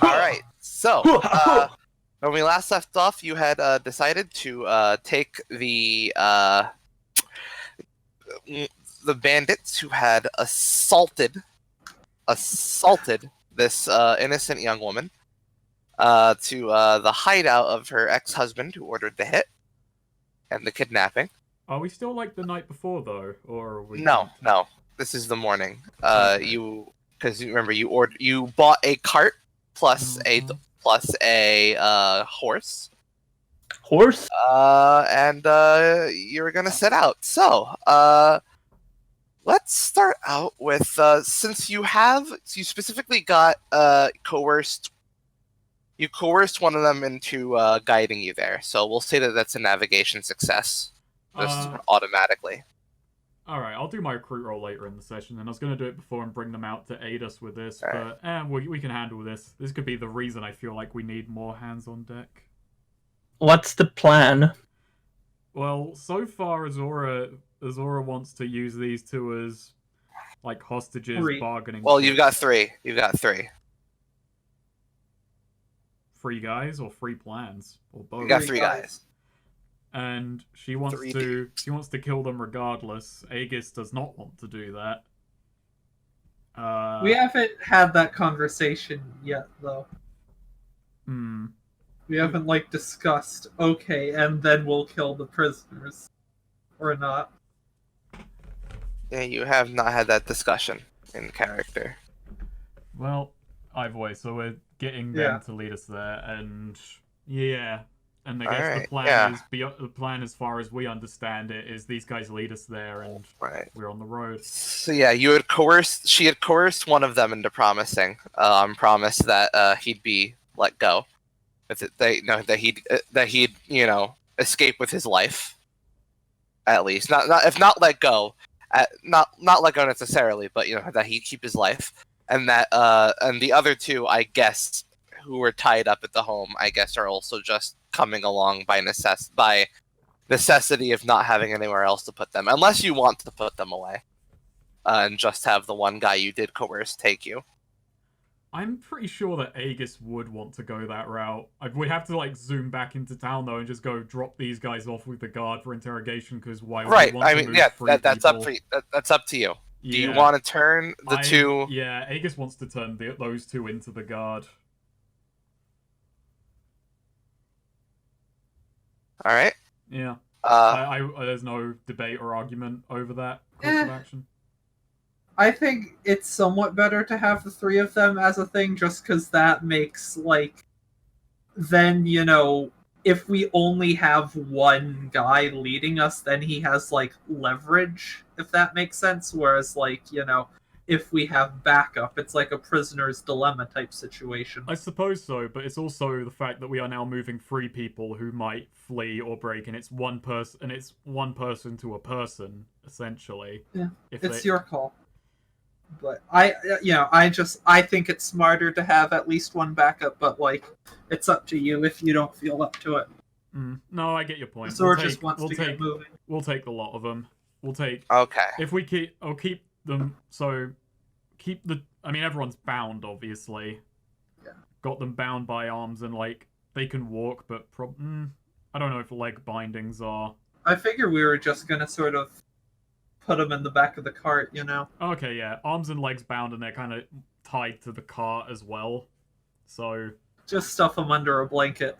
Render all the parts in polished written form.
All right. So, when we last left off, you had decided to take the bandits who had assaulted this innocent young woman to the hideout of her ex-husband who ordered the hit and the kidnapping. Are we still like the night before though, or are we? No. This is the morning. Okay. Because remember you bought a cart plus a horse. Horse? And you were gonna set out. So, let's start out with since you specifically got coerced. You coerced one of them into guiding you there. So we'll say that that's a navigation success, just automatically. All right, I'll do my recruit roll later in the session, and I was going to do it before and bring them out to aid us with this, but we can handle this. This could be the reason I feel like we need more hands on deck. What's the plan? Well, so far Azora wants to use these two as like hostages, bargaining. Well, you've got three. Free guys or free plans or both. You got three guys. And she wants to kill them regardless. Aegis does not want to do that. We haven't had that conversation yet, though. We haven't discussed. Okay, and then we'll kill the prisoners, or not. Yeah, you have not had that discussion in character. Well, either way, so we're getting them to lead us there, and and I guess the plan as far as we understand it is these guys lead us there, and we're on the road. So yeah, she had coerced one of them into promising, promise that he'd be let go, that he'd escape with his life, at least not if not let go, not let go necessarily, but that he'd keep his life, and that and the other two, I guess, who were tied up at the home, I guess, are also just coming along by necessity of not having anywhere else to put them, unless you want to put them away, and just have the one guy you did coerce take you. I'm pretty sure that Aegis would want to go that route. We'd have to zoom back into town though and just go drop these guys off with the guard for interrogation, because why would we want to move that's up for you. That's up to you. Yeah. Do you want to turn the two? Yeah, Aegis wants to turn those two into the guard. All right. Yeah. There's no debate or argument over that course of action. I think it's somewhat better to have the three of them as a thing, just because that makes, then, if we only have one guy leading us, then he has, leverage, if that makes sense. Whereas, if we have backup, it's like a prisoner's dilemma type situation. I suppose so, but it's also the fact that we are now moving three people who might flee or break, and it's one person to a person, essentially. Yeah, it's your call. But I think it's smarter to have at least one backup, but it's up to you if you don't feel up to it. No, I get your point. Zor just wants to get moving. We'll take a lot of them. Okay. If we keep them. So everyone's bound, obviously. Yeah. Got them bound by arms and they can walk, but I don't know if leg bindings are. I figure we were just gonna sort of put them in the back of the cart, Okay, yeah, arms and legs bound, and they're kind of tied to the cart as well. So just stuff them under a blanket.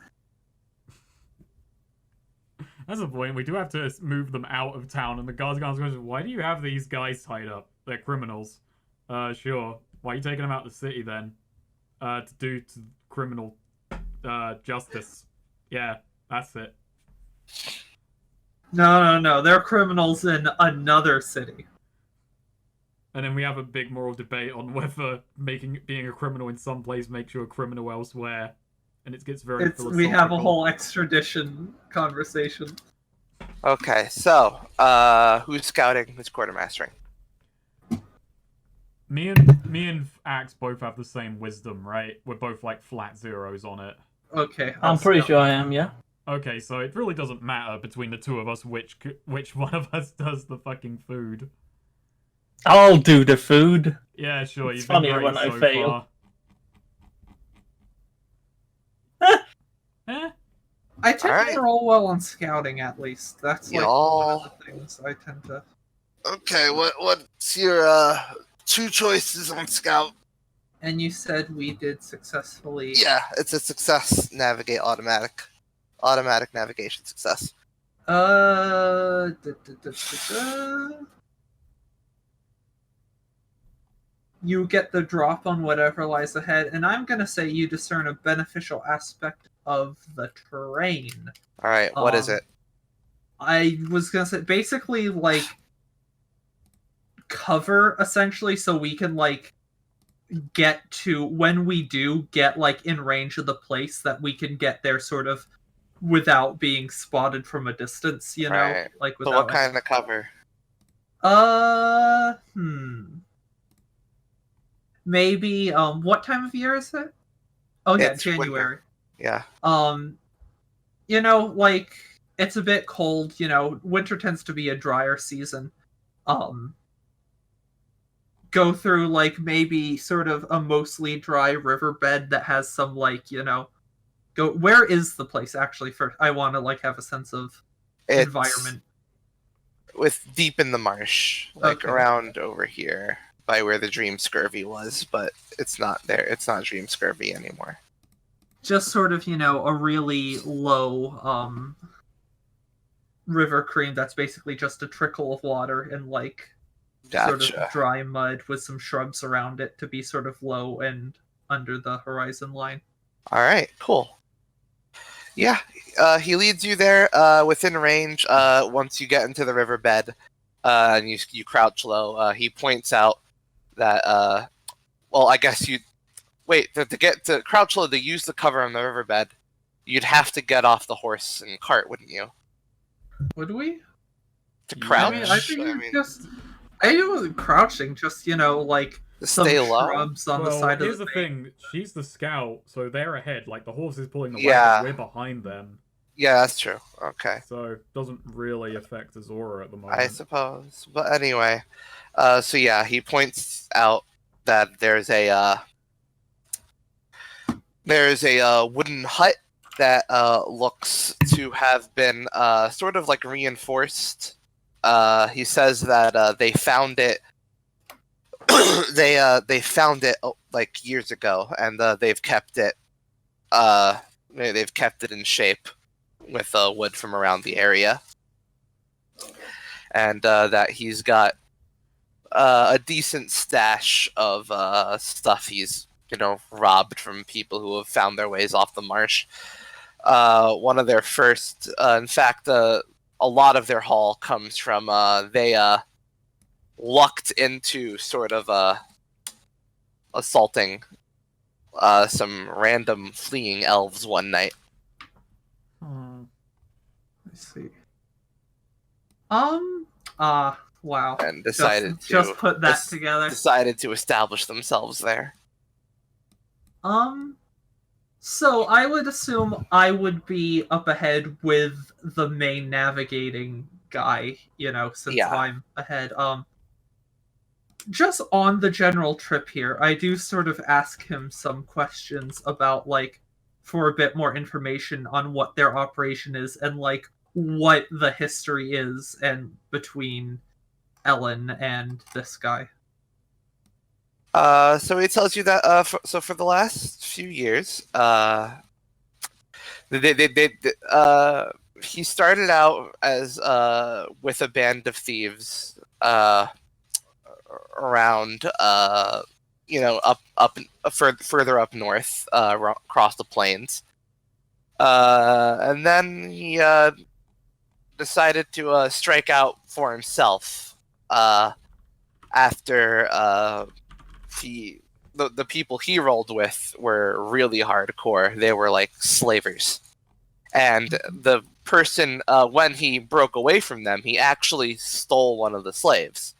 That's the point. We do have to move them out of town, and the guards going, "Why do you have these guys tied up? They're criminals." Sure. Why are you taking them out of the city then? To do criminal justice. Yeah, that's it. No. They're criminals in another city. And then we have a big moral debate on whether being a criminal in some place makes you a criminal elsewhere. And it gets very philosophical. We have a whole extradition conversation. Okay, so who's scouting? Who's quartermastering? Me and Axe both have the same wisdom, right? We're both flat zeros on it. Okay. I'm pretty sure I am, yeah. Okay, so it really doesn't matter between the two of us which one of us does the fucking food. I'll do the food. Yeah, sure. It's You've been funnier great when I so fail. far. I tend Alright. to roll well on scouting, at least. That's like Y'all- one of the things I tend to. Okay, what's your two choices on scout? And you said we did successfully. Yeah, it's a success. Navigate automatic navigation success. Da, da, da, da. You get the drop on whatever lies ahead, and I'm gonna say you discern a beneficial aspect of the terrain. All right, what is it? I was gonna say basically like cover essentially, so we can like get to when we do get like in range of the place that we can get there sort of without being spotted from a distance, you know, Right. like So without. what kind of cover? Maybe what time of year is it? Oh yeah, It's January. Yeah. You know, like it's a bit cold, you know, winter tends to be a drier season. Go through like maybe sort of a mostly dry riverbed that has some like, you know, go where is the place actually for I want to like have a sense of It's environment. with deep in the marsh, like Okay. around over here by where the Dream Scurvy was, but it's not there. It's not Dream Scurvy anymore. Just sort of, you know, a really low river cream that's basically just a trickle of water and like sort Gotcha. of dry mud with some shrubs around it to be sort of low and under the horizon line. All right, cool. Yeah, he leads you there within range. Once you get into the riverbed, and you crouch low, he points out that well, I guess you wait to get to crouch low to use the cover on the riverbed. You'd have to get off the horse and cart, wouldn't you? Would we? To Yeah. crouch. I think just I wasn't crouching, just you know, like to some stay low. shrubs on the Well, side here's of the the thing. She's the scout, so they're ahead. Like, the horse is pulling the Yeah. wagon, we're behind them. Yeah, that's true. Okay. So, it doesn't really affect Azora at the moment. I suppose. But anyway, so yeah, he points out that there's a wooden hut that looks to have been sort of like reinforced. He says that they found it. They found it like years ago, and they've kept it. They've kept it in shape with wood from around the area, and that he's got a decent stash of stuff he's robbed from people who have found their ways off the marsh. One of their first, in fact, a lot of their haul comes from they lucked into sort of assaulting some random fleeing elves one night. Let's see. Wow. And decided Just put that to together. decided to establish themselves there. So I would assume I would be up ahead with the main navigating guy, you know, since Yeah. I'm ahead. Just on the general trip here, I do sort of ask him some questions about, like, for a bit more information on what their operation is and, like, what the history is and between Ellen and this guy. So he tells you that for the last few years, he started out as with a band of thieves around further up north, across the plains, and then he decided to strike out for himself after the people he rolled with were really hardcore. They were like slavers, and the person when he broke away from them, he actually stole one of the slaves,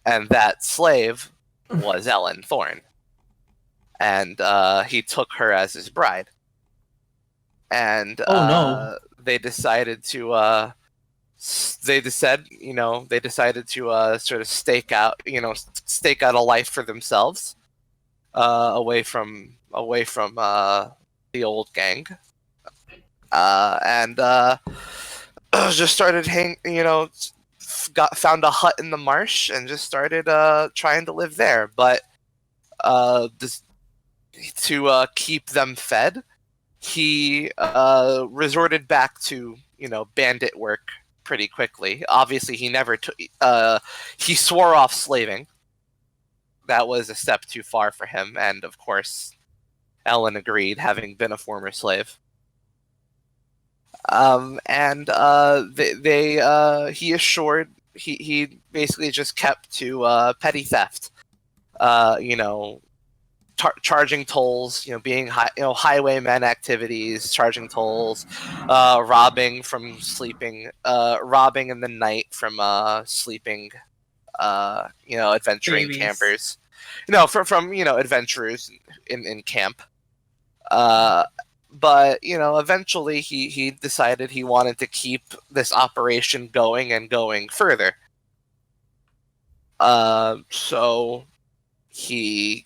and that slave was Ellen Thorne, and he took her as his bride. And they decided to sort of stake out a life for themselves, away from the old gang. and just started found a hut in the marsh and just started trying to live there. But just to keep them fed, he resorted back to bandit work pretty quickly. Obviously, he never took. He swore off slaving. That was a step too far for him, and of course, Ellen agreed, having been a former slave. He assured he basically just kept to petty theft. Charging tolls, being highwaymen activities, charging tolls, robbing in the night from sleeping, adventuring Babies. campers, from adventurers in camp. But eventually he decided he wanted to keep this operation going and going further. So he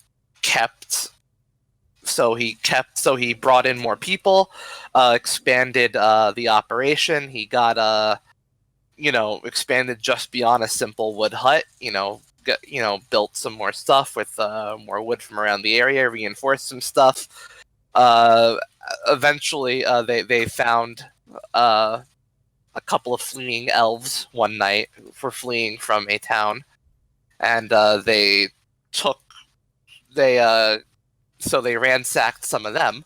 brought in more people, expanded the operation. He got expanded just beyond a simple wood hut. Built some more stuff with more wood from around the area, reinforced some stuff. Eventually, they found a couple of fleeing elves one night for fleeing from a town, and they ransacked some of them,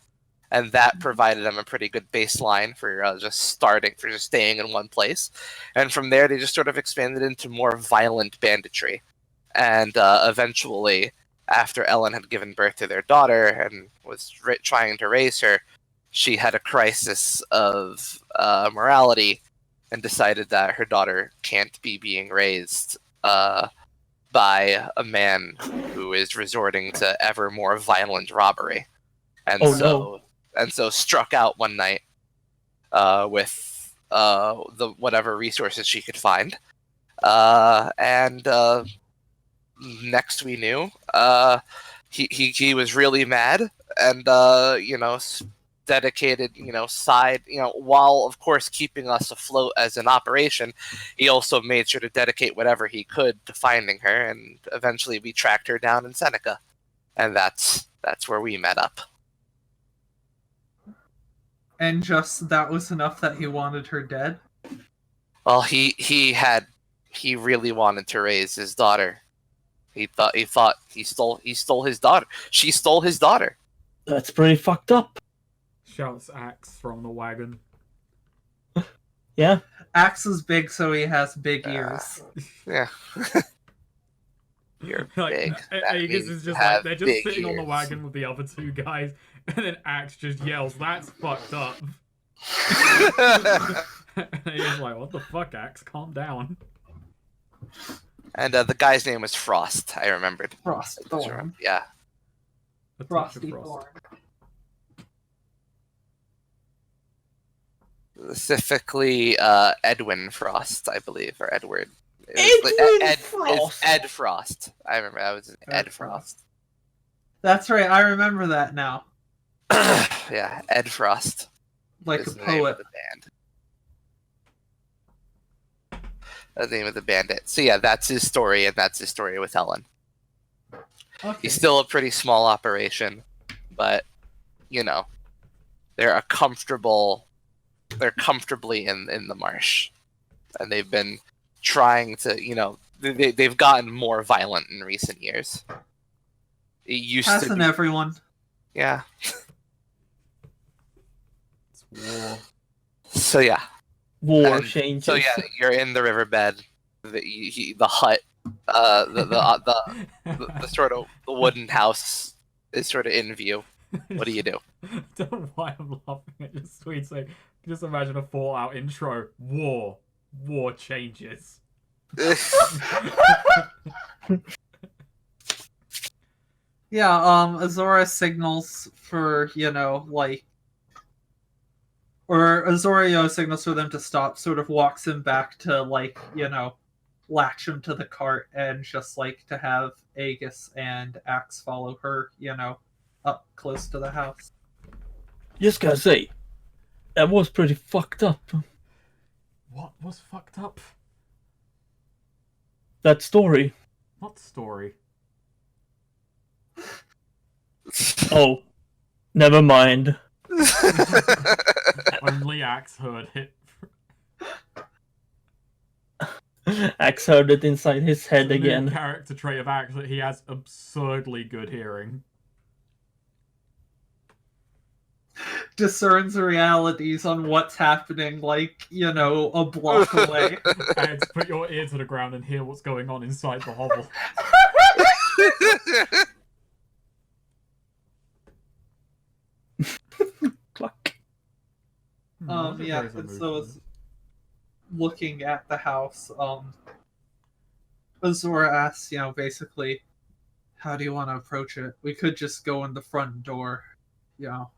and that provided them a pretty good baseline for just staying in one place. And from there, they just sort of expanded into more violent banditry. And eventually, after Ellen had given birth to their daughter and was trying to raise her, she had a crisis of morality and decided that her daughter can't be being raised by a man who is resorting to ever more violent robbery. And so struck out one night with the whatever resources she could find. Next we knew, he was really mad and dedicated while of course keeping us afloat as an operation, he also made sure to dedicate whatever he could to finding her, and eventually we tracked her down in Seneca, and that's where we met up. And just that was enough that he wanted her dead? Well, he really wanted to raise his daughter. He thought he stole his daughter. She stole his daughter. That's pretty fucked up. Shouts Axe from the wagon. Yeah. Axe is big, so he has big ears. Yeah. You're Like, big. Aegis is just like, they're just sitting on the wagon with the other two guys, and then Axe just yells, "That's fucked up." And he's like, "What the fuck, Axe? Calm down." And the guy's name was Frost. I remembered. Frost Thorn. Yeah. Frosty Thorn. Specifically, Edwin Frost, I believe, or Edward. Frost. Ed Frost. I remember that was Ed Frost. That's right, I remember that now. Yeah, Ed Frost. Like is a the name of poet. the band. That's the name of the bandit. So yeah, that's his story, and that's his story with Helen. Okay. He's still a pretty small operation, but they're comfortably in the marsh, and they've been trying to they've gotten more violent in recent years. It used to Hasn't be, everyone? yeah. It's war. So yeah. War And changes. So yeah, you're in the riverbed, the hut, the sort of the wooden house is sort of in view. What do you do? I don't know why I'm laughing at your tweets. Like, just imagine a Fallout intro. War changes. Yeah, Azora signals for, or Azorio signals for them to stop, sort of walks him back to, latch him to the cart, and just, to have Aegis and Axe follow her, up close to the house. Just gonna say, That was pretty fucked up. What was fucked up? That story. What story? Oh, never mind. Only Axe heard it. Axe heard it inside his head The new again. character trait of Axe that he has absurdly good hearing. Discerns realities on what's happening, like, you know, a block away. And put your ear to the ground and hear what's going on inside the hovel. Fuck. Yeah, and so it's looking at the house, Azora asks, you know, basically, how do you want to approach it? We could just go in the front door, you know,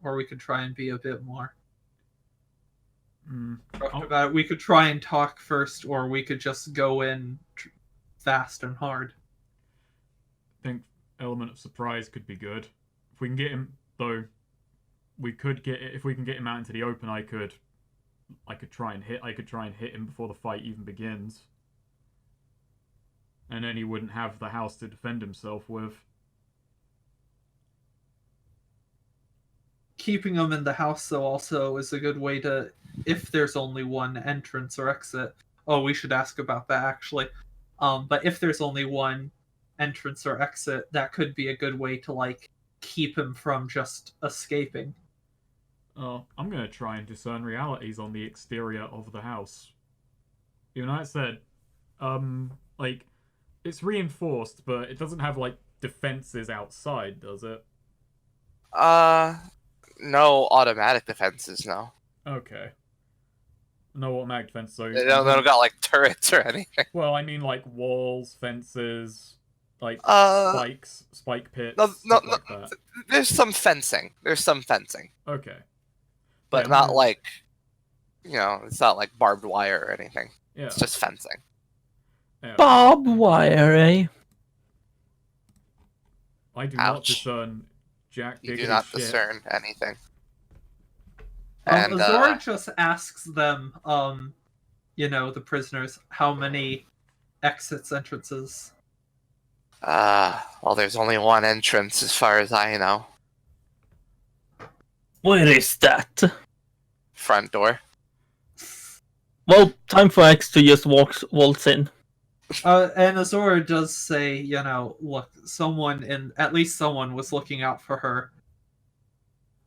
or we could try and be a bit more talked about it. We could try and talk first, or we could just go in fast and hard. I think element of surprise could be good. If we can get him, though, we could get it. If we can get him out into the open, I could try and hit him before the fight even begins, and then he wouldn't have the house to defend himself with. Keeping them in the house, though, also is a good way to, if there's only one entrance or exit. Oh, we should ask about that, actually. But if there's only one entrance or exit, that could be a good way to, like, keep him from just escaping. I'm gonna try and discern realities on the exterior of the house. Even though I said, like, it's reinforced, but it doesn't have, like, defenses outside, does it? No automatic defenses, no. Okay. No automatic defense, so... They don't got, like, turrets or anything. Well, I mean, like, walls, fences, like, spike pits, no, stuff like that. There's some fencing. Okay. But Yeah, not like, you know, it's not like barbed wire or anything. Yeah. It's just fencing. Yeah. Barbed wire, eh? I do not Ouch. discern jack You diggity do not shit. discern anything. And Azora just asks them, you know, the prisoners, how many exits, entrances. well, there's only one entrance as far as I know. Where is that? Front door. Well, time for X to just waltz in. And Azora does say, you know, look, at least someone was looking out for her.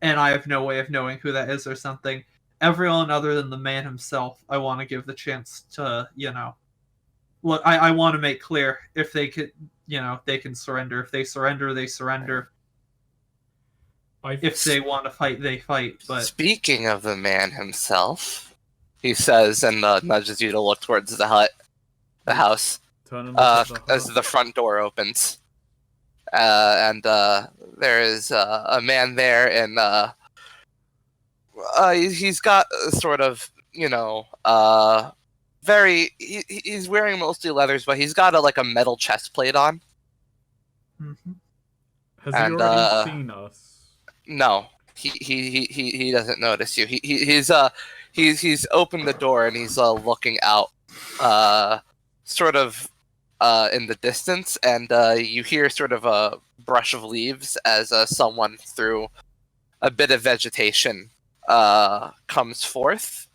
And I have no way of knowing who that is or something. Everyone other than the man himself, I want to give the chance to, you know... Look, I want to make clear, if they could, you know, they can surrender. If they surrender, they surrender. If they want to fight, they fight, but... Speaking of the man himself, he says, and nudges you to look towards the house, Turn and look at the as hut. the front door opens. And there is a man there, and he's got a sort of, you know, he's wearing mostly leathers, but he's got a metal chest plate on. Mm-hmm. Has he already seen us? No, he doesn't notice you. He's opened the door and he's looking out, sort of in the distance, and you hear sort of a brush of leaves as someone through a bit of vegetation comes forth,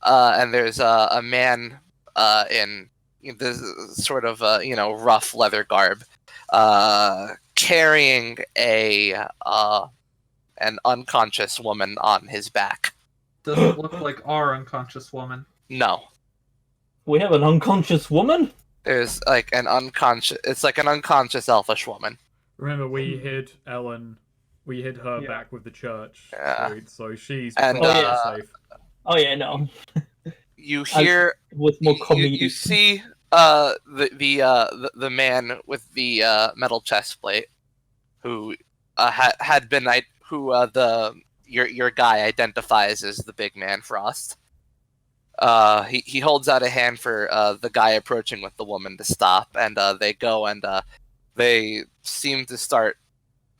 and there's a man in this sort of rough leather garb, carrying an unconscious woman on his back. Doesn't look like our unconscious woman. No. We have an unconscious woman? There's an unconscious elfish woman. Remember, we hid Ellen. We hid her Yeah. back with the church. Yeah. So she's And, probably safe. Oh yeah, no. You hear With more you comedy. see the man with the metal chest plate, who had been your guy identifies as the big man Frost. He holds out a hand for the guy approaching with the woman to stop, and they go, and they seem to start.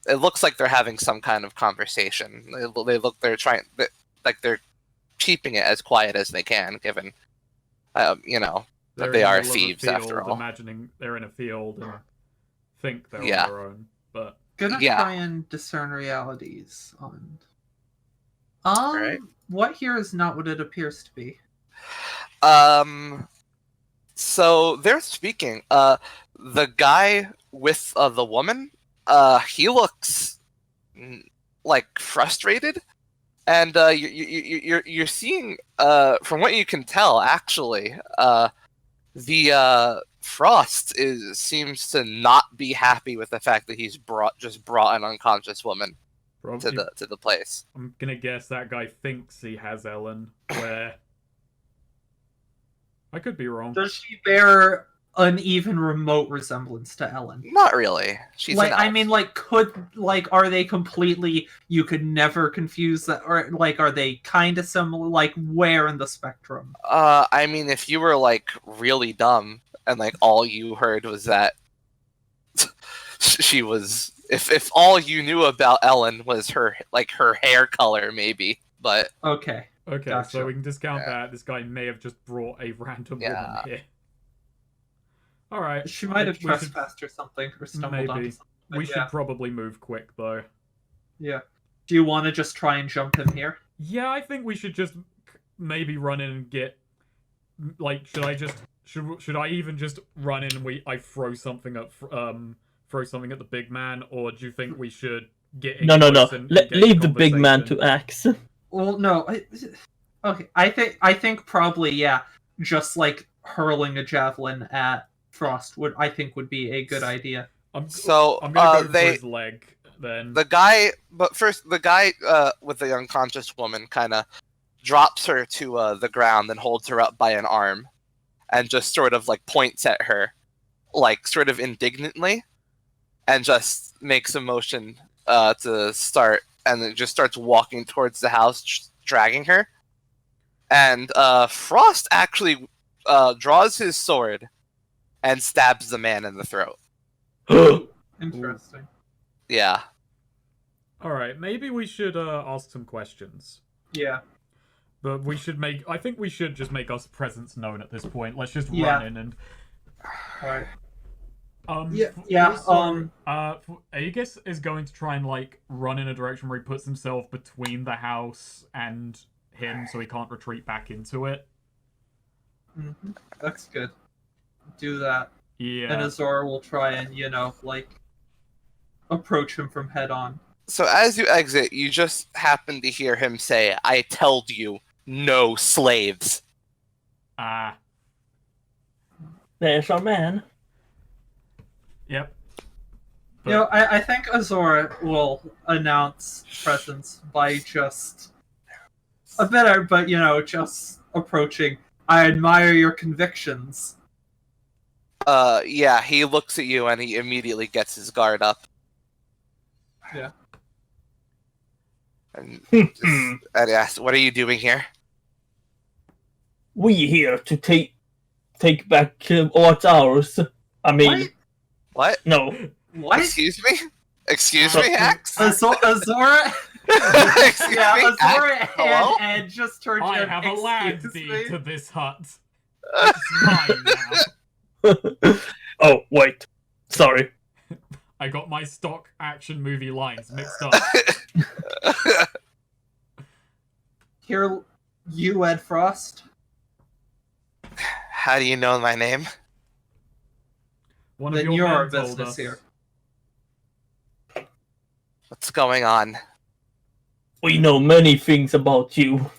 It looks like they're having some kind of conversation. like they're keeping it as quiet as they can, given that They're they in the are middle of a thieves field, after all. imagining they're in a field and think they're Yeah. on their own. But Gonna Yeah. try and discern realities on. Right. What here is not what it appears to be. So they're speaking. The guy with the woman, he looks like frustrated, and you're seeing, from what you can tell, actually, the Frost seems to not be happy with the fact that he's brought an unconscious woman probably, to the place. I'm gonna guess that guy thinks he has Ellen, where I could be wrong. Does she bear an even remote resemblance to Ellen? Not really. She's Like, an I elf. mean, are they completely? You could never confuse that, or are they kind of similar? Like, where in the spectrum? I mean, if you were like really dumb and like all you heard was that she was, if all you knew about Ellen was her hair color, maybe. But Okay. Okay, Gotcha. so we can discount Yeah. that. This guy may have just brought a random Yeah. woman here. All right. She might have we should- trespassed or something, or stumbled onto Maybe. something. but We yeah. should probably move quick, though. Yeah. Do you want to just try and jump him here? Yeah, I think we should just maybe run in and get. Like, should I even just run in and I throw something at the big man, or do you think we should get in No. close and get Leave the big man to conversation? axe. Well, no. Okay, I think probably yeah. Just like hurling a javelin at Frost would be a good idea. so I'm gonna go for they his leg then. the guy, but first the guy with the unconscious woman kind of drops her to the ground and holds her up by an arm, and just sort of like points at her, like sort of indignantly, and just makes a motion to start, and then just starts walking towards the house, dragging her. And Frost actually draws his sword and stabs the man in the throat. Interesting. Yeah. All right, maybe we should ask some questions. Yeah. But I think we should just make our presence known at this point. Let's just Yeah. run in and. Alright. Yeah. Yeah. Aegis is going to try and like run in a direction where he puts himself between the house and him, so he can't retreat back into it. Mhm. That's good. Do that. Yeah. And Azor will try and, approach him from head on. So as you exit, you just happen to hear him say, "I told you, no slaves." Ah. There's our man. Yep. I think Azor will announce presence by just a better, but just approaching. I admire your convictions. Yeah, he looks at you and he immediately gets his guard up. Yeah. And and asks, "What are you doing here?" We here to take back what's ours. I mean, What? no. What? Excuse me? Excuse me, Axe? Azor. Excuse Yeah, me? Azor Axe? Hello? and just turns. I in, have a land "Excuse deed me?" to this hut. It's mine now. Oh, wait. Sorry. I got my stock action movie lines mixed up. Here, you, Ed Frost. How do you know my name? One of Then your you're our men told business us. here. What's going on? We know many things about you.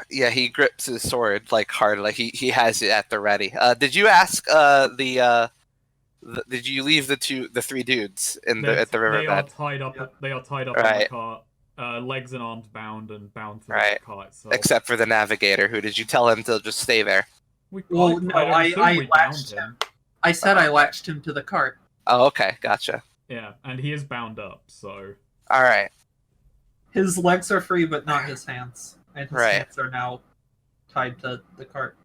Yeah, he grips his sword like hard, like he has it at the ready. Did you ask did you leave the three dudes at the They are riverbed? tied up. Yeah. They are tied up in Right. the cart. Legs and arms bound and bound to the Right. cart itself. Except for the navigator, who did you tell him to just stay there? Well, no, I assume we bound latched him. I said I latched him to the cart. Oh, okay, gotcha. Yeah, and he is bound up, so All right. His legs are free, but not his hands. And his Right. hands are now tied to the cart.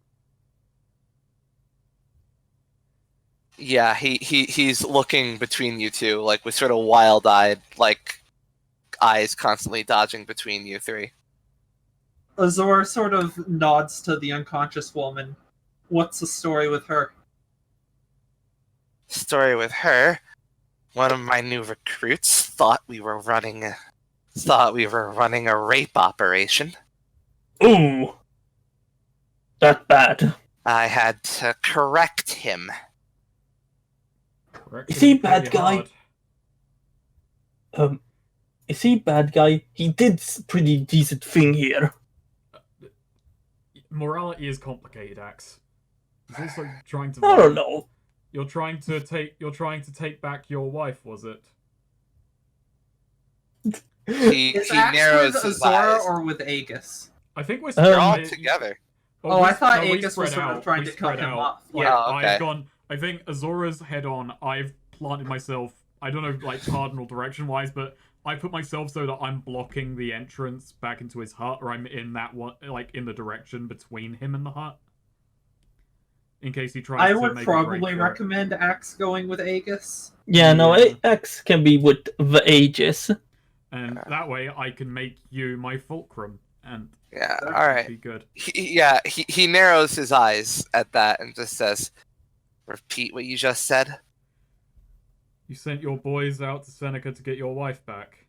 Yeah, he's looking between you two, like with sort of wild-eyed, like eyes constantly dodging between you three. Azor sort of nods to the unconscious woman. What's the story with her? Story with her. One of my new recruits thought we were running a rape operation. Ooh. That bad. I had to correct him. Is he bad Pretty guy? hard. Is he bad guy? He did pretty decent thing here. Morality is complicated, Axe. He's also trying to. I don't know. You're trying to take back your wife, was it? He Is he Axe narrows with his Azora eyes. or with Aegis? I think we're They're all spread- together. Oh, I thought we Aegis was spread sort of out. trying We to cut spread him out. off. Like, Yeah. Oh, okay. I've gone. I think Azora's head on. I've planted myself. I don't know, like cardinal direction wise, but I put myself so that I'm blocking the entrance back into his hut, or I'm in that one, like in the direction between him and the hut, in case he tries I to would make probably a break for it. recommend Axe going with Aegis. Yeah, no, Yeah. X can be with the ages. And that way I can make you my fulcrum, and Yeah. That All right. be good. He narrows his eyes at that and just says, "Repeat what you just said." You sent your boys out to Seneca to get your wife back.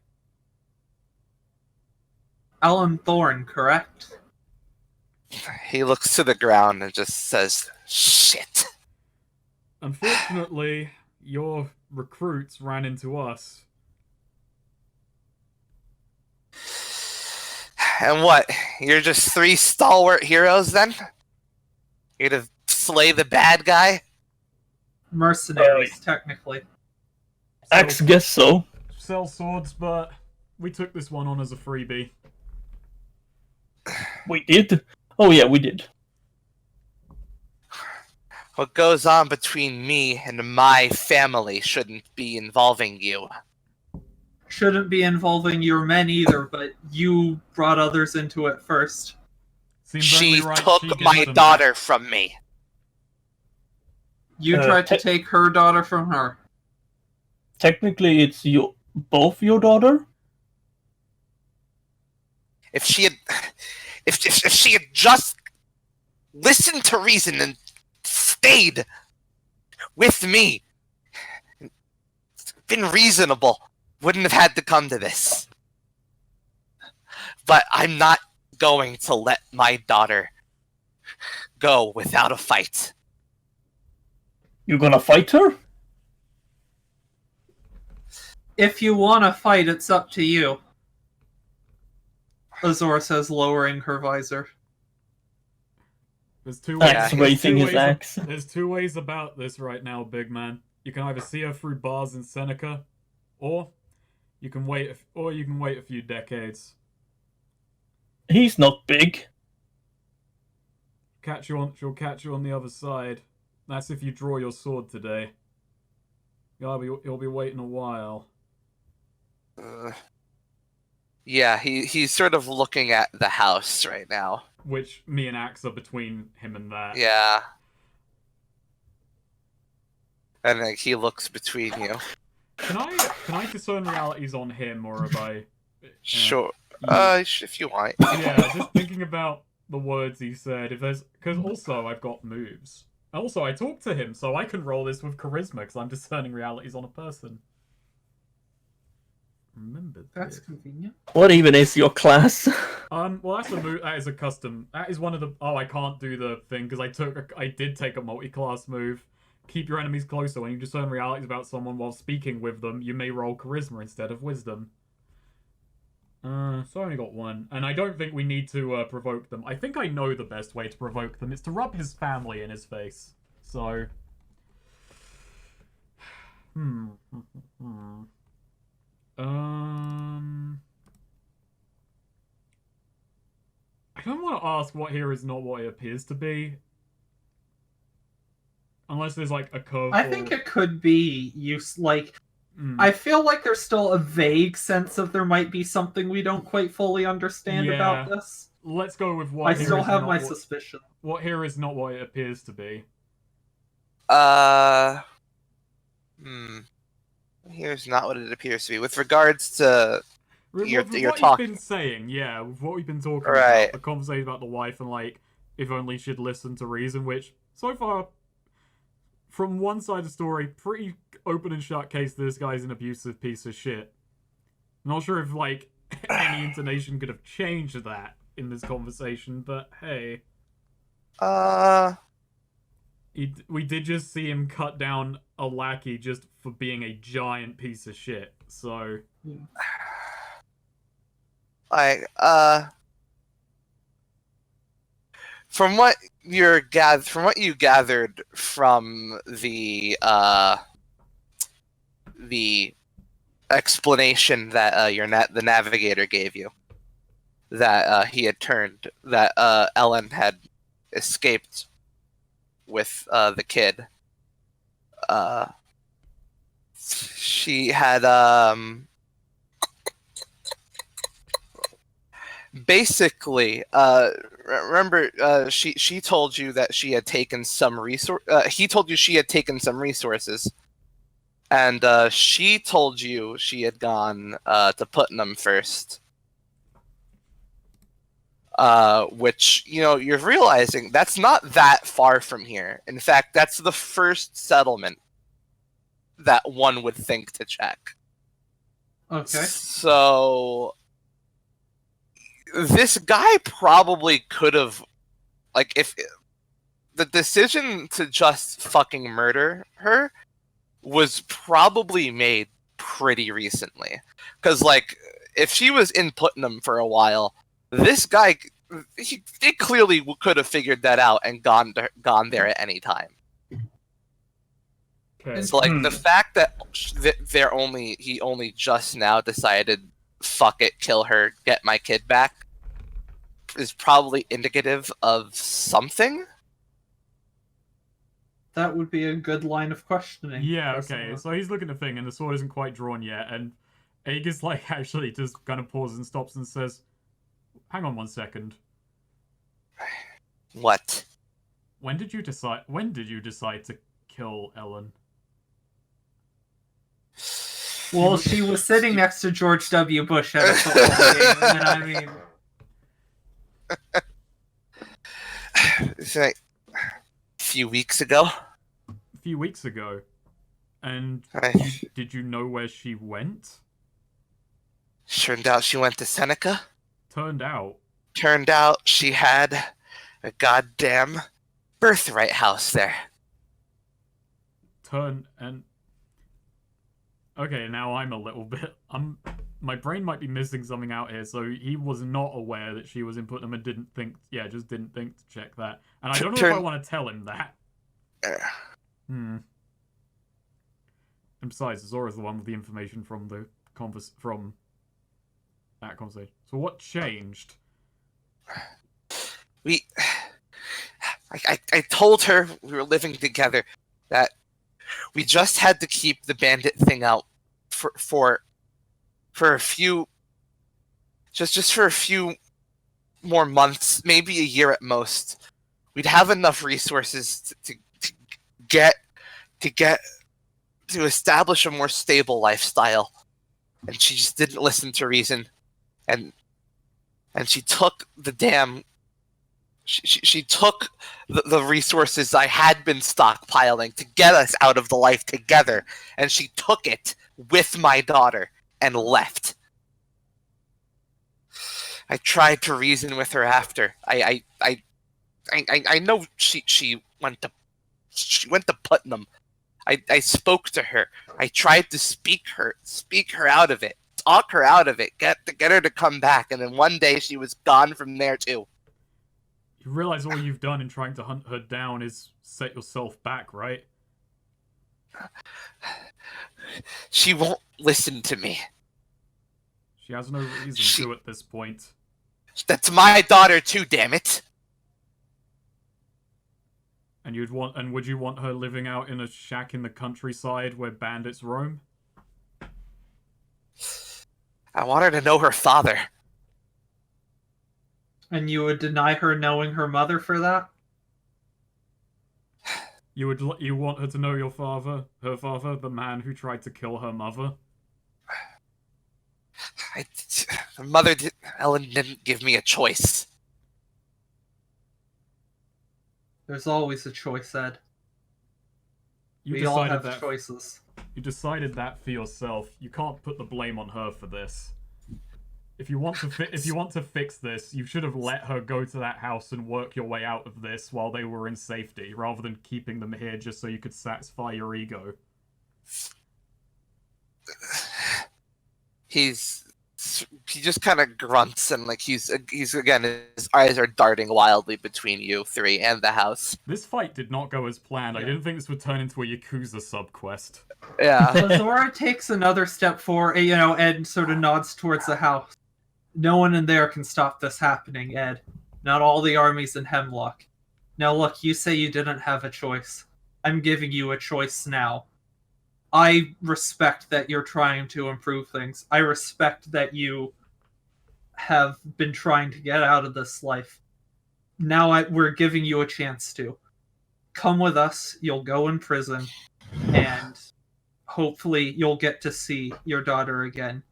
Alan Thorne, correct? He looks to the ground and just says, "Shit." Unfortunately, your recruits ran into us. And what? You're just three stalwart heroes then? You're to slay the bad guy? Mercenaries, technically. X guess so. Sell swords, but we took this one on as a freebie. We did? Oh yeah, we did. What goes on between me and my family shouldn't be involving you. Shouldn't be involving your men either, but you brought others into it first. Seems She only right took she gets my them. daughter from me. You tried to take her daughter from her. Technically, it's both your daughter. If she had just listened to reason and stayed with me, been reasonable, wouldn't have had to come to this. But I'm not going to let my daughter go without a fight. You're gonna fight her? If you want to fight, it's up to you. Azor says, lowering her visor. There's two Axe ways. raising his axe. There's two ways about this right now, big man. You can either see her through bars in Seneca, or you can wait. A few decades. He's not big. She'll catch you on the other side. That's if you draw your sword today. You'll be waiting a while. Yeah, he's sort of looking at the house right now. Which me and Axe are between him and that. Yeah. And like, he looks between you. Can I discern realities on him, or have I? Sure. If you want. Yeah, just thinking about the words he said. Because also I've got moves. Also, I talked to him, so I can roll this with charisma because I'm discerning realities on a person. Remember That's this. convenient. What even is your class? Well, that's a move. That is a custom. That is one of the. Oh, I can't do the thing because I did take a multi-class move. Keep your enemies closer. When you discern realities about someone while speaking with them, you may roll charisma instead of wisdom. So I only got one, and I don't think we need to provoke them. I think I know the best way to provoke them. It's to rub his family in his face. So, I don't want to ask what here is not what it appears to be. Unless there's like a curve. I think it could be I feel like there's still a vague sense of there might be something we don't quite fully understand about this. Let's go with what I here still is have not my what- suspicion. What here is not what it appears to be. Here's not what it appears to be. With regards to you're With you're what talking. he's been saying, yeah, with what we've been talking Right. about, the conversation about the wife and like if only she'd listen to reason, which so far, from one side of the story, pretty open and shut case this guy's an abusive piece of shit. Not sure if like any intonation could have changed that in this conversation, but hey, we did just see him cut down a lackey just for being a giant piece of shit. So like from what you gathered from the explanation that the navigator gave you, that he had turned, that Ellen had escaped with the kid. She had basically remember she told you that she had taken some he told you she had taken some resources, and she told you she had gone to Putnam first, which you're realizing that's not that far from here. In fact, that's the first settlement that one would think to check. Okay. So this guy probably could have, like, if the decision to just fucking murder her was probably made pretty recently. Because, like, if she was in Putnam for a while, this guy, he clearly could have figured that out and gone there at any time. okay. So, like, the fact that he only just now decided, fuck it, kill her, get my kid back, is probably indicative of something. That would be a good line of questioning. Yeah, personally. okay. So he's looking at the thing, and the sword isn't quite drawn yet, and Aegis like actually just kind of pauses and stops and says, "Hang on one second. What? When did you decide to kill Ellen?" Well, she was sitting next to George W. Bush at a football game, and I mean, It's like a few weeks ago. A few weeks ago. And did you know where she went? Turned out she went to Seneca. Turned out She had a goddamn birthright house there. Okay, now I'm a little bit. My brain might be missing something out here. So he was not aware that she was in Putnam and didn't think. Yeah, just didn't think to check that. And I don't know if I want to tell him that. And besides, Zora's the one with the information from the from that conversation. So what changed? I told her we were living together that we just had to keep the bandit thing out for a few, just for a few more months, maybe a year at most. We'd have enough resources to establish a more stable lifestyle. And she just didn't listen to reason, and she took the damn. She took the resources I had been stockpiling to get us out of the life together, and she took it with my daughter and left. I tried to reason with her after. I know she went to Putnam. I spoke to her. I tried to speak her out of it, talk her out of it, get her to come back, and then one day she was gone from there too. You realize all you've done in trying to hunt her down is set yourself back, right? She won't listen to me. She has no reason to at this point. That's my daughter too, damn it. And would you want her living out in a shack in the countryside where bandits roam? I want her to know her father. and you would deny her knowing her mother for that? You want her to know her father, the man who tried to kill her mother? Ellen didn't give me a choice. There's always a choice, Ed. You We all decided have that. choices. You decided that for yourself. You can't put the blame on her for this. If you want to fix this, you should have let her go to that house and work your way out of this while they were in safety, rather than keeping them here just so you could satisfy your ego. He just kind of grunts and like he's again, his eyes are darting wildly between you three and the house. This fight did not go as planned. I didn't think this would turn into a Yakuza subquest. Yeah. Azora takes another step forward, and sort of nods towards the house. No one in there can stop this happening, Ed. Not all the armies in Hemlock. Now look, you say you didn't have a choice. I'm giving you a choice now. I respect that you're trying to improve things. I respect that you have been trying to get out of this life. Now we're giving you a chance to. Come with us, you'll go in prison, and hopefully you'll get to see your daughter again.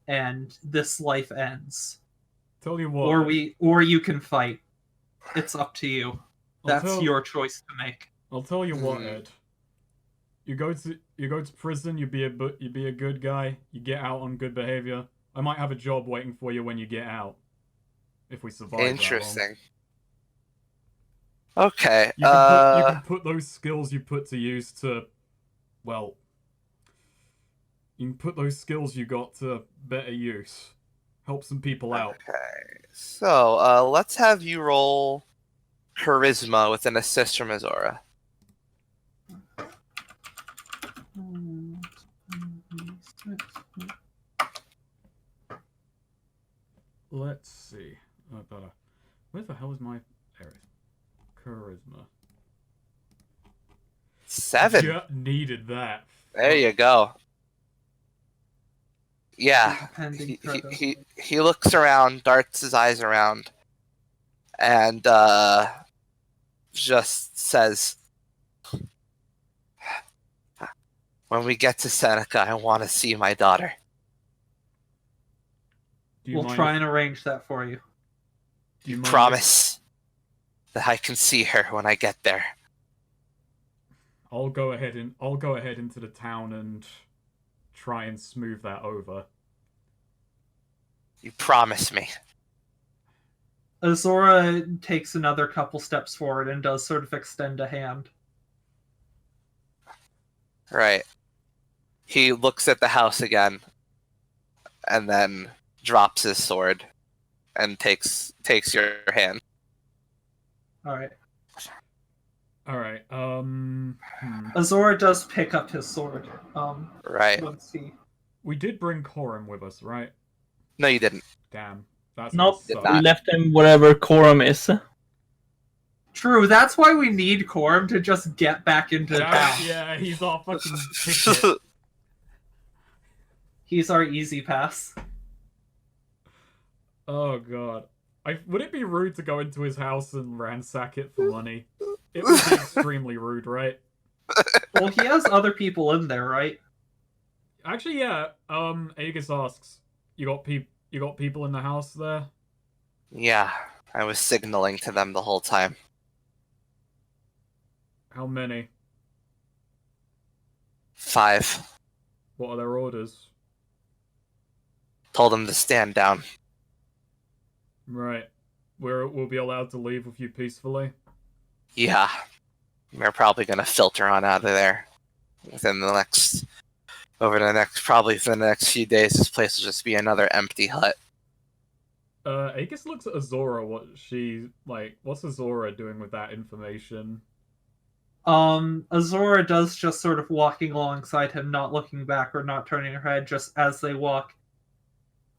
And this life ends. Tell you what. Or you can fight. It's up to you. That's your choice to make. I'll tell you what, Ed. You go to prison. You be a good guy. You get out on good behavior. I might have a job waiting for you when you get out. If we survive. Interesting. Okay. You can put those skills you put to use to, well. You can put those skills you got to better use. Help some people out. Okay. So, let's have you roll charisma with an assist from Azora. Let's see. Where the hell is my charisma? 7. Yeah, needed that. There you go. Yeah. He looks around, darts his eyes around, and just says, "When we get to Seneca, I want to see my daughter." We'll try and arrange that for you. Do you promise that I can see her when I get there? I'll go ahead into the town and try and smooth that over. You promise me. Azora takes another couple steps forward and does sort of extend a hand. Right. He looks at the house again, and then drops his sword, and takes your hand. Alright. Azora does pick up his sword. Right. Let's see. We did bring Corum with us, right? No, you didn't. Damn. That's nope. We left him wherever Corum is. True, that's why we need Corum to just get back into town. Yeah, he's all fucking ticket. He's our easy pass. Oh god. Would it be rude to go into his house and ransack it for money? It would be extremely rude, right? Well, he has other people in there, right? Actually, yeah. Aegis asks, you got people in the house there? Yeah, I was signaling to them the whole time. How many? 5. What are their orders? Told them to stand down. Right. We'll be allowed to leave with you peacefully? Yeah. We're probably going to filter on out of there probably the next few days. This place will just be another empty hut. Aegis looks at Azora. What's Azora doing with that information? Azora does just sort of walking alongside him, not looking back or not turning her head, just as they walk.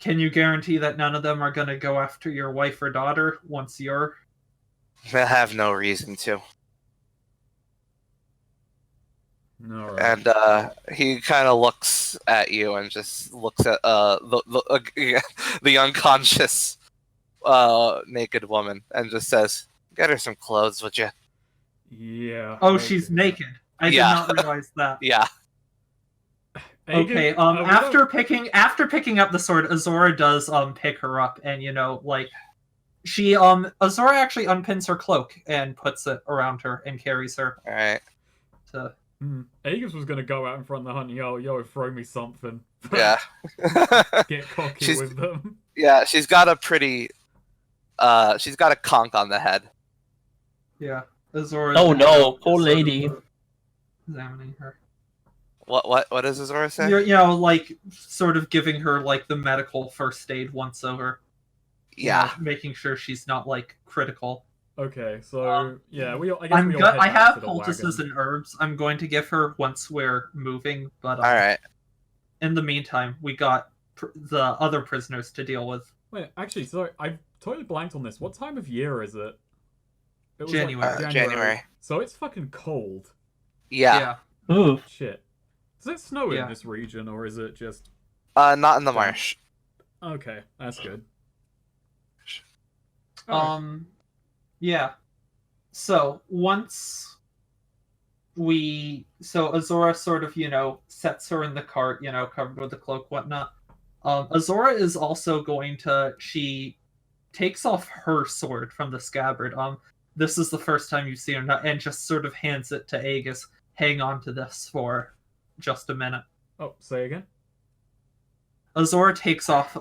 Can you guarantee that none of them are going to go after your wife or daughter once you're... They have no reason to. No, right. And he kind of looks at you and just looks at the unconscious naked woman and just says, "Get her some clothes, would you?" Yeah. Oh, she's naked. I did not realize that. Yeah. Okay. After picking up the sword, Azora does pick her up, and she Azora actually unpins her cloak and puts it around her and carries her. All right. To Aegis was gonna go out in front of the hunt. Yo, throw me something. Yeah. Get cocky with them. Yeah, she's got a pretty. She's got a conch on the head. yeah, Azora. Oh no, poor lady. Examining her. What does Azora say? You're sort of giving her the medical first aid once over. Yeah. Making sure she's not critical. Okay, so yeah, I have poultices and herbs. I'm going to give her once we're moving, but All right. in the meantime, we got the other prisoners to deal with. Wait, actually, sorry, I totally blanked on this. What time of year is it? It was January. January. So it's fucking cold. Yeah. Ooh. Shit. Does it snow Yeah. in this region, or is it just... Not in the marsh. Okay, that's good. Yeah. So once Azora sort of, sets her in the cart, covered with the cloak, whatnot. Azora is also she takes off her sword from the scabbard. This is the first time you've seen her, and just sort of hands it to Aegis. Hang on to this for just a minute. Oh, say again? Azora takes off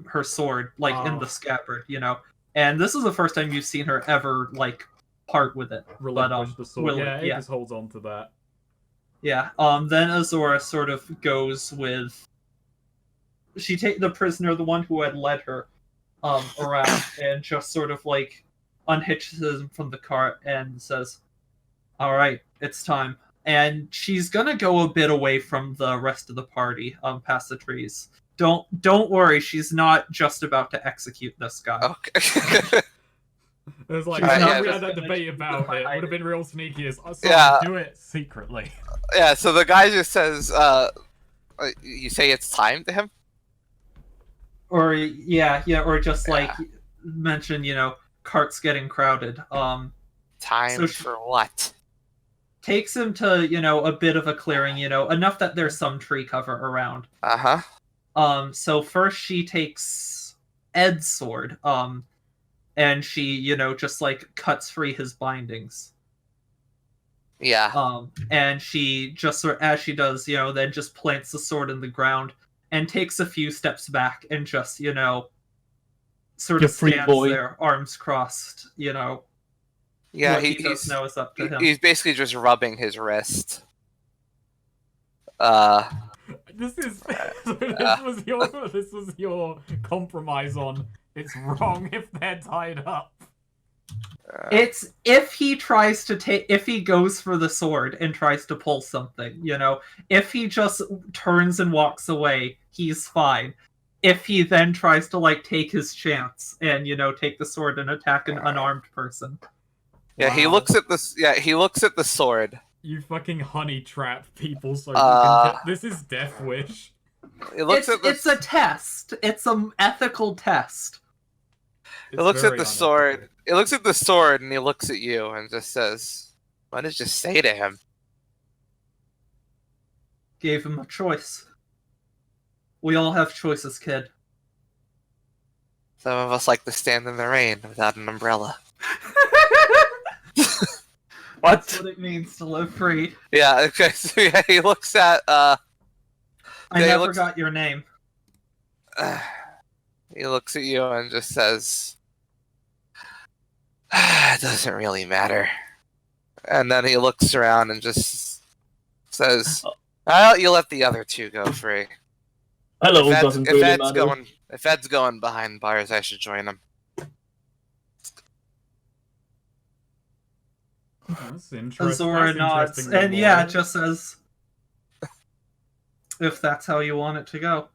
her sword, in the scabbard, and this is the first time you've seen her ever, part with it. Relinquish the sword. yeah. Aegis holds on to that. Yeah, then Azora sort of goes with... She take the prisoner, the one who had led her around, and just sort of, unhitches him from the cart and says, all right, it's time. And she's gonna go a bit away from the rest of the party, past the trees. Don't worry, she's not just about to execute this guy. Okay. It was like, She's not we just had that gonna debate keep about them it. Would hiding. have been real sneaky as do it secretly. Yeah. So the guy just says, "You say it's time to him." Or or just mention, carts getting crowded. Time So for what? Takes him to, a bit of a clearing, enough that there's some tree cover around. So first she takes Ed's sword, and she, just cuts free his bindings. Yeah. And she just as she does, then just plants the sword in the ground and takes a few steps back and just, sort of free stands boy. there, arms crossed, Yeah. what he does know is up to him. He's basically just rubbing his wrist. This was your compromise on it's wrong if they're tied up. It's if he tries to if he goes for the sword and tries to pull something, if he just turns and walks away, he's fine. If he then tries to take his chance and take the sword and attack an unarmed person. Yeah, he looks at this. Yeah, he looks at the sword. You fucking honey trap people so you can get... This is Death Wish. It's a test. It's an ethical test. It looks at the sword. It looks at the sword and he looks at you and just says, "What did you say to him?" Gave him a choice. We all have choices, kid. Some of us like to stand in the rain without an umbrella. That's what it means to live free. Yeah. Okay. So yeah, he looks at. I never got your name. He looks at you and just says, "It doesn't really matter." And then he looks around and just says, "Well, you let the other two go free. Hello, doesn't really matter. If Ed's going behind bars, I should join him." That's interesting. Azora nods, and it just says, "If that's how you want it to go."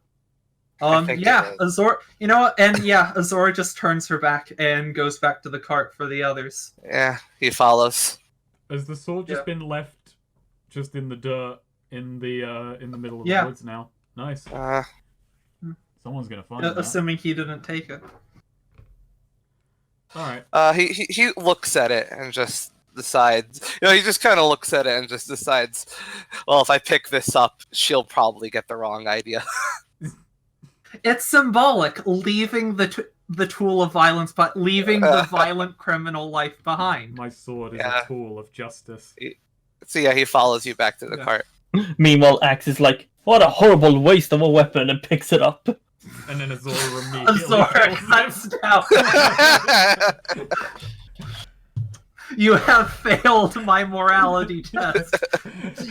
Azora, Azora just turns her back and goes back to the cart for the others. Yeah, he follows. Has the sword just been left just in the dirt in the middle of the woods now? Nice. Someone's gonna find it. Assuming he didn't take it. Alright. He looks at it and just decides, he just kind of looks at it and just decides, well, if I pick this up, she'll probably get the wrong idea. It's symbolic, leaving the tool of violence, but leaving the violent criminal life behind. My sword is Yeah. a tool of justice. So yeah, he follows you back to the cart. Meanwhile, Axe is like, what a horrible waste of a weapon, and picks it up. And then Azora immediately Azora kills him. cuts down. You have failed my morality test.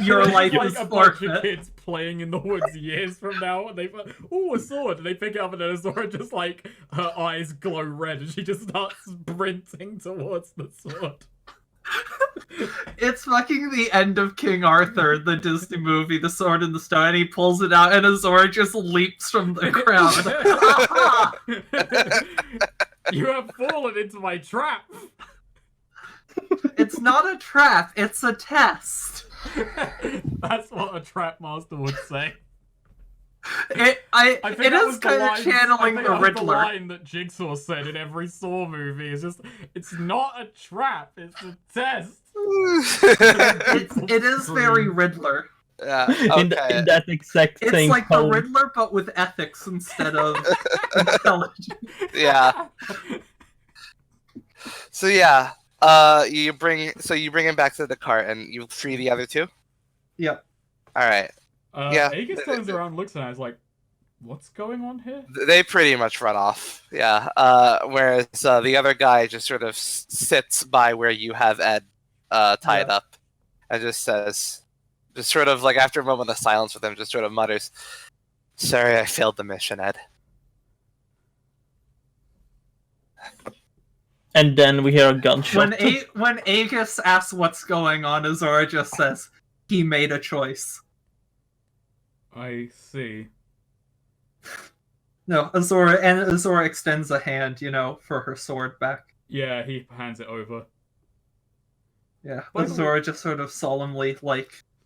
Your life like is a bunch of forfeit. kids playing in the woods years from now, and a sword, and they pick it up, and then Azora just like her eyes glow red, and she just starts sprinting towards the sword. It's fucking the end of King Arthur, the Disney movie, The Sword in the Stone, and he pulls it out, and Azora just leaps from the crowd. You have fallen into my trap. It's not a trap, it's a test. That's what a trap master would say. It That is was kind of channeling the that was Riddler. The line that Jigsaw said in every Saw movie is just, it's not a trap, it's a test. It is very Riddler. Yeah, In that exact It's same like tone. the Riddler, but with ethics instead of intelligence. Yeah. So yeah, you bring him back to the cart and you free the other two. Yep. All right. Yeah. Aegis turns around and looks at her and is like, what's going on here? They pretty much run off. Yeah. Whereas the other guy just sort of sits by where you have Ed tied up, and just says, just sort of like after a moment of silence with him, just sort of mutters, "Sorry, I failed the mission, Ed." And then we hear a gunshot. When Aegis asks what's going on, Azora just says, he made a choice. I see. No, Azora extends a hand, for her sword back. Yeah, he hands it over. Yeah, By the Azora just sort of solemnly,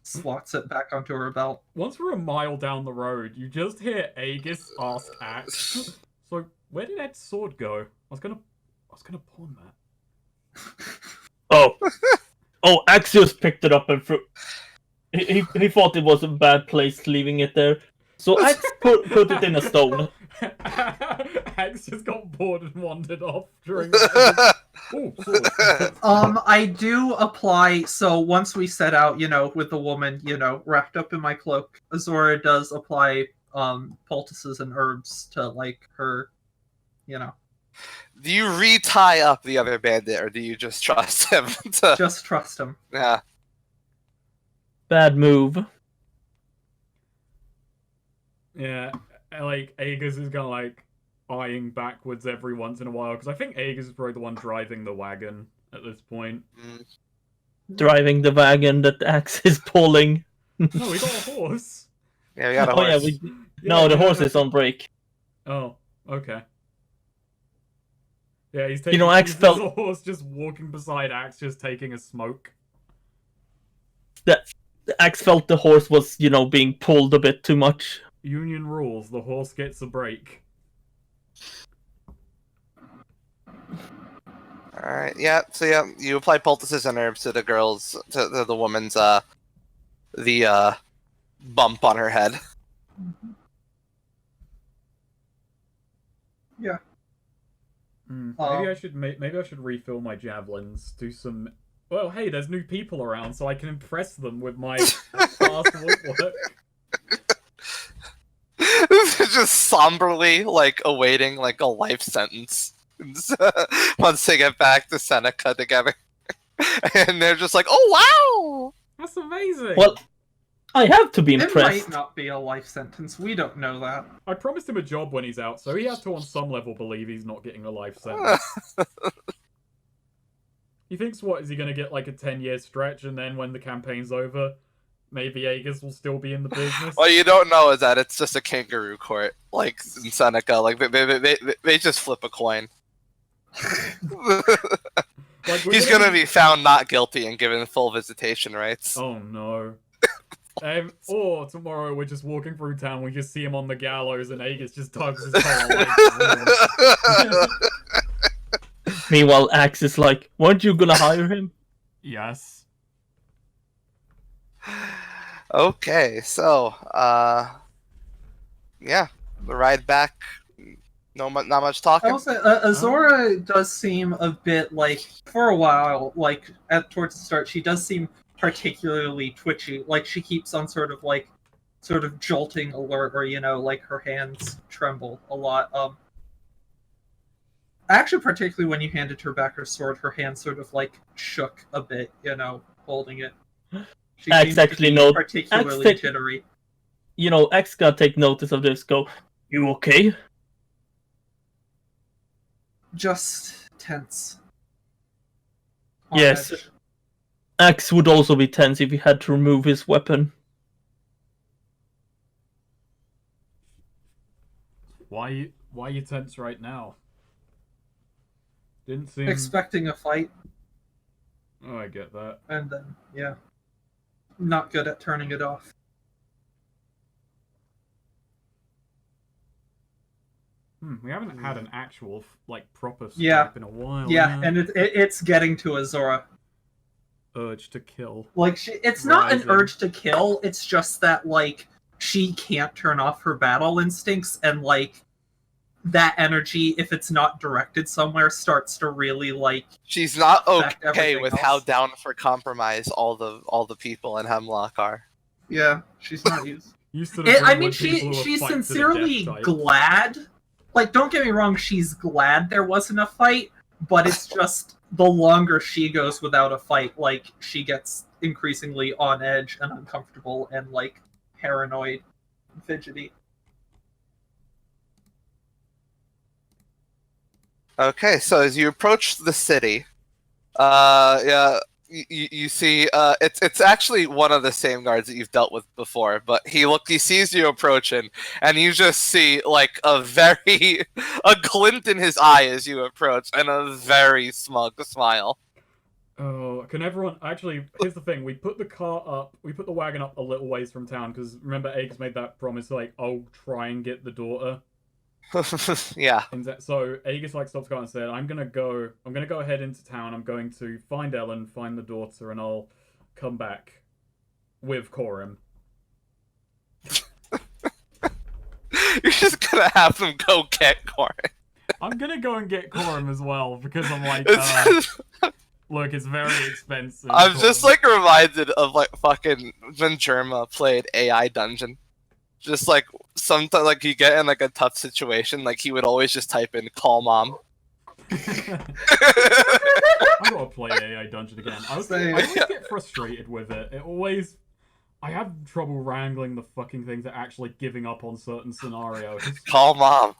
slots it back onto her belt. Once we're a mile down the road, you just hear Aegis ask Axe, so where did Ed's sword go? I was gonna pawn that. Oh, Axios picked it up and he thought it was a bad place leaving it there. So Axe put it in a stone. Axe just got bored and wandered off during that. Oh, sword. I do apply, so once we set out, with the woman, wrapped up in my cloak, Azora does apply, poultices and herbs to, her, Do you re-tie up the other bandit, or do you just trust him? Just trust him. Yeah. Bad move. Yeah, Aegis is kind of eyeing backwards every once in a while, because I think Aegis is probably the one driving the wagon at this point. Driving the wagon that Axe is pulling. No, we got a horse. Yeah, we got a Oh horse. yeah, no, the horse is on break. Oh, okay. Yeah, he's taking. Axe there's felt- a horse just walking beside Axe, just taking a smoke. The Axe felt the horse was, being pulled a bit too much. Union rules: the horse gets a break. All right. Yeah. So yeah, you apply poultices and herbs to the girl's, to the woman's, the bump on her head. Yeah. Maybe I should refill my javelins. Do some. Well, hey, there's new people around, so I can impress them with my fast woodwork. Just somberly, awaiting, a life sentence. Once they get back to Seneca together. And they're just like, oh, wow! That's amazing! Well, I have to be It impressed. might not be a life sentence. We don't know that. I promised him a job when he's out, so he has to on some level believe he's not getting a life sentence. He thinks, what, is he going to get a 10-year stretch, and then when the campaign's over, maybe Aegis will still be in the business? What you don't know is that it's just a kangaroo court, in Seneca. They just flip a coin. He's gonna be found not guilty and given full visitation rights. Oh no. Or tomorrow we're just walking through town, we just see him on the gallows and Aegis just tugs his tail away. Meanwhile, Axe is like, weren't you gonna hire him? Yes. Okay, so yeah, the ride back. Not much I talking. will say, Azora does seem a bit like, for a while, like towards the start, she does seem particularly twitchy. Like she keeps on sort of jolting alert, or like her hands tremble a lot. Actually, particularly when you handed her back her sword, her hand sort of like shook a bit, holding it. She X seems to actually be know- particularly X jittery. X gotta take notice of this. Go, you okay? Just tense. On Yes. edge. X would also be tense if he had to remove his weapon. Why are you tense right now? Didn't seem... Expecting a fight, Oh, I get that. and then, yeah. Not good at turning it off. We haven't had an actual, like, proper Yeah. scrap in a while. Yeah, and it's getting to Azora. Urge to kill. Like, it's not an Rising. urge to kill, it's just that, like, she can't turn off her battle instincts, and, like, that energy, if it's not directed somewhere, starts to really, like... She's not affect okay everything with else. how down for compromise all the people in Hemlock are. Yeah, she's not used. Used to the I grim mean, when people who are she's fight to the sincerely death type. glad. Like, don't get me wrong, she's glad there wasn't a fight, but it's just the longer she goes without a fight, like, she gets increasingly on edge and uncomfortable and, like, paranoid and fidgety. Okay, so as you approach the city, yeah, you see, it's actually one of the same guards that you've dealt with before, but he sees you approaching, and you just see like a glint in his eye as you approach, and a very smug smile. Oh, can everyone... Actually, here's the thing. We put the wagon up a little ways from town, because remember Aegis made that promise, like, I'll try and get the daughter. Yeah. So Aegis like stops going and said, I'm gonna go ahead into town, I'm going to find Ellen, find the daughter, and I'll come back with Corim. You're just gonna have them go get Corin. I'm gonna go and get Corim as well, because I'm like, look, it's very expensive. I'm just like reminded of like fucking when Germa played AI Dungeon. Just like sometimes, like you get in like a tough situation, like he would always just type in "call mom." I'm gonna play AI Dungeon again. I always get frustrated with it. I have trouble wrangling the fucking things that actually giving up on certain scenarios. Call mom.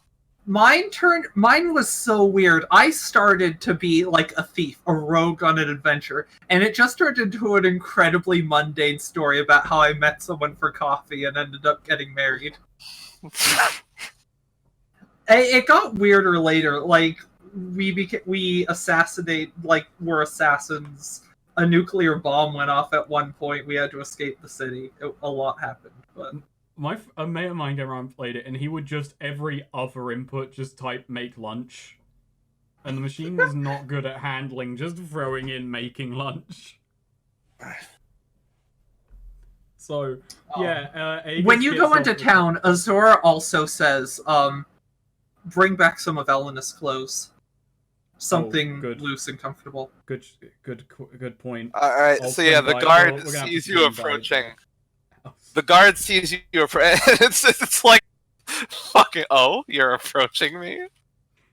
Mine was so weird. I started to be like a thief, a rogue on an adventure, and it just turned into an incredibly mundane story about how I met someone for coffee and ended up getting married. It got weirder later. Like we assassinate, like we're assassins. A nuclear bomb went off at one point. We had to escape the city. A lot happened, but. A mate of mine came around and played it, and he would just, every other input, just type make lunch. And the machine was not good at handling just throwing in making lunch. So, yeah. When you go into town, Azora also says, bring back some of Elena's clothes. Something loose and comfortable. Good point. Alright, so yeah, the guard sees you approaching. The guard sees you approaching. It's like, fucking, oh, you're approaching me?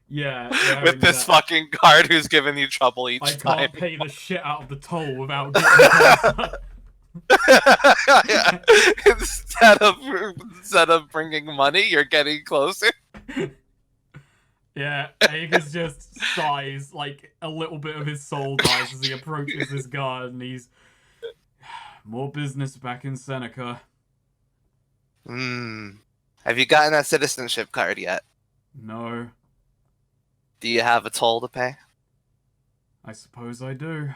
Yeah. With this fucking guard who's giving you trouble each time. I can't pay the shit out of the toll without getting Yeah. Instead of bringing money, you're getting closer. Yeah, Aegis just sighs, like a little bit of his soul dies as he approaches this guard, and he's more business back in Seneca. Have you gotten that citizenship card yet? No. Do you have a toll to pay? I suppose I do.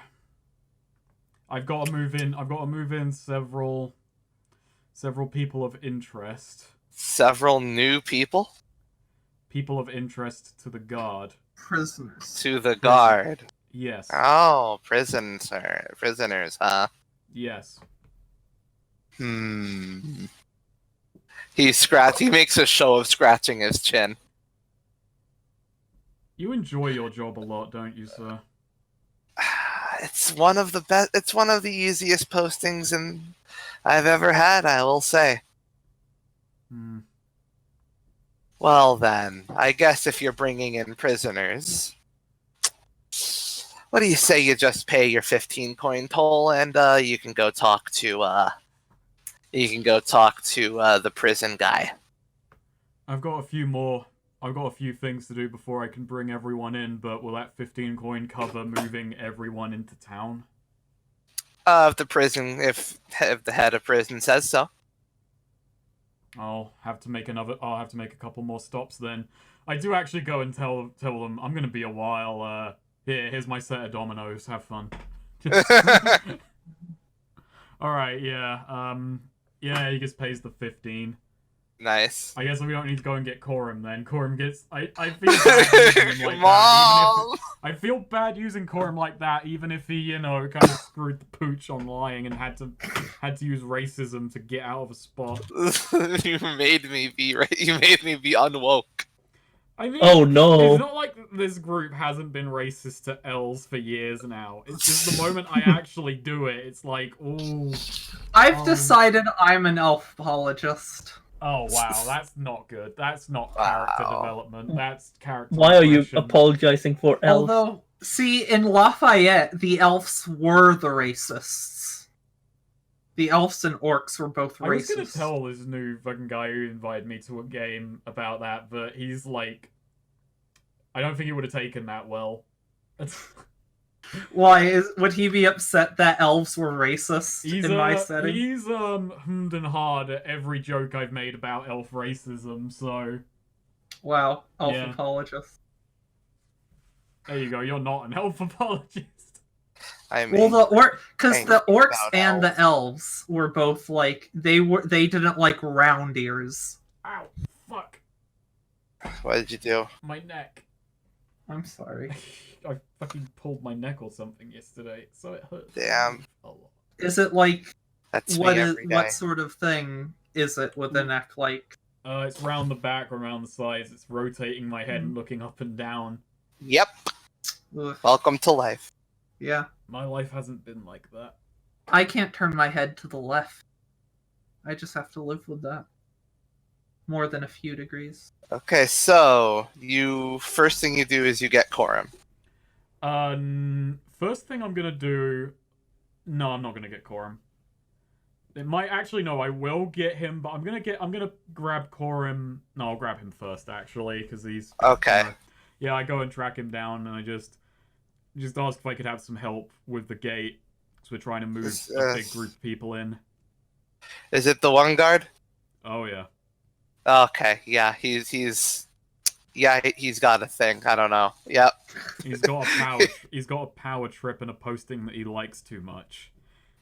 I've got to move in several people of interest. Several new people? People of interest to the guard. Prisoners. To the guard. Yes. Oh, prisoners, huh? Yes. He makes a show of scratching his chin. You enjoy your job a lot, don't you, sir? It's one of the best. It's one of the easiest postings I've ever had, I will say. Hmm. Well then, I guess if you're bringing in prisoners, what do you say you just pay your 15 coin toll and you can go talk to the prison guy. I've got a few things to do before I can bring everyone in, but will that 15 coin cover moving everyone into town? If the head of prison says so. I'll have to make a couple more stops then. I do actually go and tell them I'm gonna be a while. Here's my set of dominoes. Have fun. All right, yeah. Yeah, he just pays the 15. Nice. I guess we don't need to go and get Corum then. Corum gets. I feel bad using him like Mom! that. I feel bad using Corum like that, even if he, kind of screwed the pooch on lying and had to use racism to get out of a spot. You made me be unwoke. I mean, Oh no! It's not like this group hasn't been racist to elves for years now. It's just the moment I actually do it, it's like, ooh. I've decided I'm an elf apologist. Oh wow, that's not good. That's not character development. That's character. Why are you regression. apologizing for elves? Although, see, in Lafayette, the elves were the racists. The elves and orcs were both racist. I was gonna tell this new fucking guy who invited me to a game about that, but he's like, I don't think he would have taken that well. Why would he be upset that elves were racist in my setting? He's hummed and hard at every joke I've made about elf racism. So, wow, elf Yeah. apologist. There you go. You're not an elf apologist. I mean, Well, because ain't the orcs about and elves. the elves were both like they didn't like round ears. Ow! Fuck what did you do? my neck. I'm sorry. I fucking pulled my neck or something yesterday, so it hurts. Damn. A lot. Is it like That's what me is every day. what sort of thing is it with the neck like? It's round the back, around the sides. It's rotating my head and looking up and down. Yep. Ugh. Welcome to life. Yeah, My life hasn't been like that. I can't turn my head to the left. I just have to live with that. More than a few degrees. Okay, so first thing you do is you get Corum. First thing I'm gonna do. No, I'm not gonna get Corum. It might actually no, I will get him, but I'm gonna grab Corum. No, I'll grab him first actually, because he's Okay. yeah, I go and track him down, and I just ask if I could have some help with the gate, because we're trying to move a big group of people in. Is it the one guard? Oh yeah. Okay, yeah, he's got a thing. I don't know. Yep. He's got a power trip and a posting that he likes too much.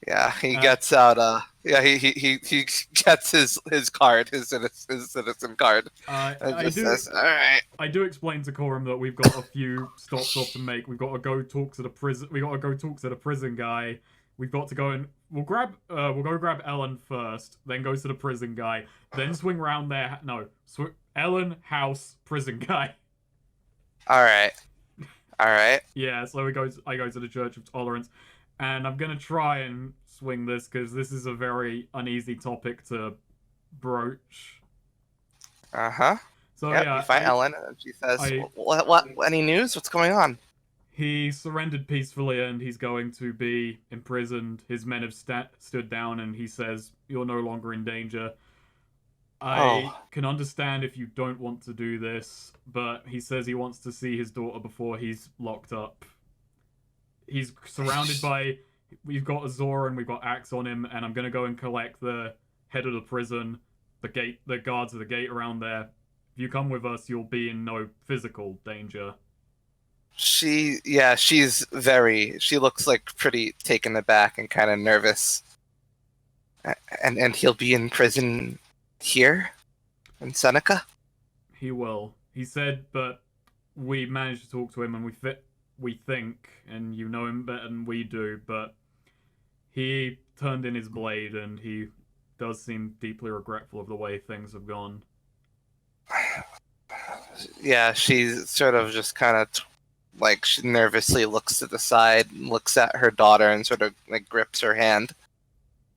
Yeah, he gets out. Yeah, he gets his card, his citizen card. And just says, "All right." I do explain to Corum that we've got a few stops off to make. We've got to go talk to the prison. We got to go talk to the prison guy. We've got to go and we'll go grab Ellen first, then go to the prison guy, then swing round there. No, Ellen, house, prison guy. All right. Yeah, so I go to the Church of Tolerance, and I'm gonna try and swing this because this is a very uneasy topic to broach. So Yep, yeah, you find Ellen, and she says, "What? Any news? What's going on?" He surrendered peacefully, and he's going to be imprisoned. His men have stood down, and he says, "You're no longer in danger." I can understand if you don't want to do this, but he says he wants to see his daughter before he's locked up. He's surrounded by... We've got Azor and we've got Axe on him, and I'm going to go and collect the head of the prison, the guards of the gate around there. If you come with us, you'll be in no physical danger. She looks like pretty taken aback and kind of nervous. And he'll be in prison here in Seneca? He will. He said, but we managed to talk to him, and we think, and you know him better than we do, but he turned in his blade, and he does seem deeply regretful of the way things have gone. Yeah, she sort of just kind of like she nervously looks to the side, looks at her daughter, and sort of like grips her hand.